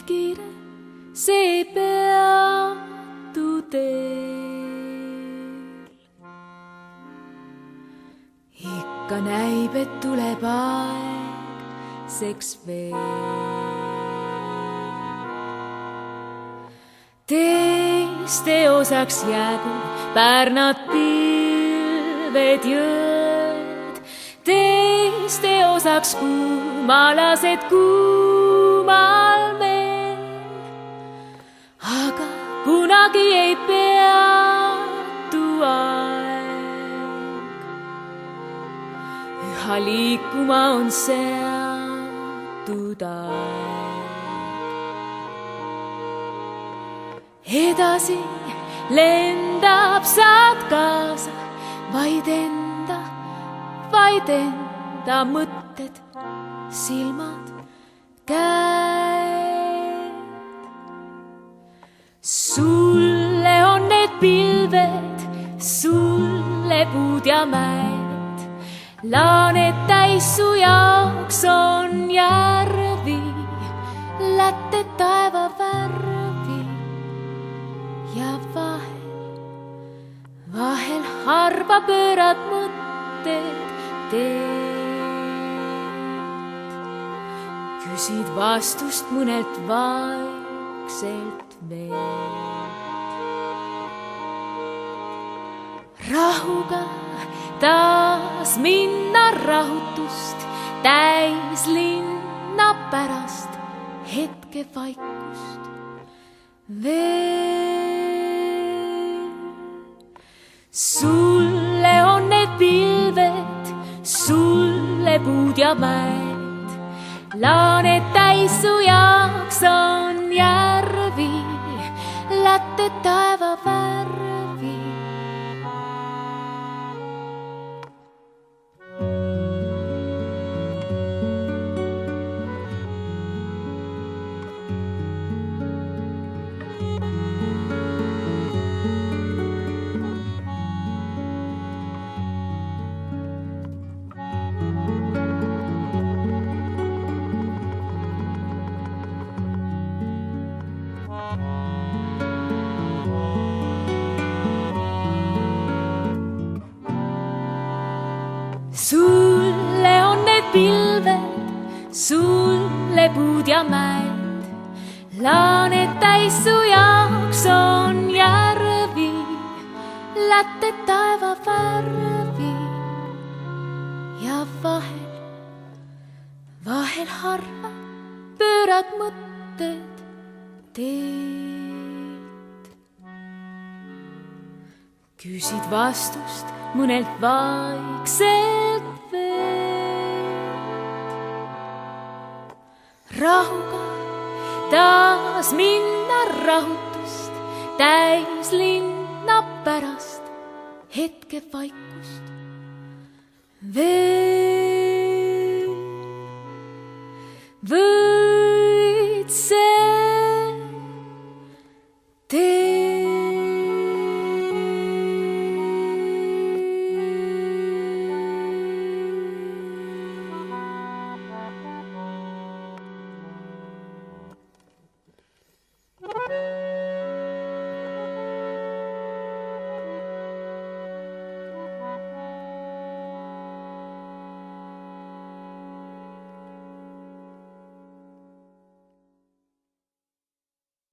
veel kiire, see peatu teel. Ikka näib, et tuleb aeg seks veel. Teiste osaks jäägu pärnad pilved jõed, teiste osaks kuumalased kuumal meel. Aga kunagi ei peatu aeg, üha liikuma on seatud aeg. Edasi lendab, saad kaasa vaid enda mõtted, silmad, käed. Sulle on need pilved, sulle puud ja mäed, laaned täis su jaoks on järvi, lätte taeva värvi. Ja vahel harva pöörad mõtted teed. Küsid vastust mõnelt vaikselt meelt. Rahuga taas minna rahutust täis linna pärast hetke vaikust veel. Sulle on need pilved, sulle puud ja mäed, laaned täis su jaoks on järvi, lätte taeva värvi. Sulle on need pilved, sulle puud ja mäed, laaned täis su jaoks on järvi, lätte taeva värvi. Ja vahel harva pöörad mõtted teed. Küsid vastust mõnelt vaikselt veelt. Rahuga taas minna rahutust täis linna pärast hetke vaikust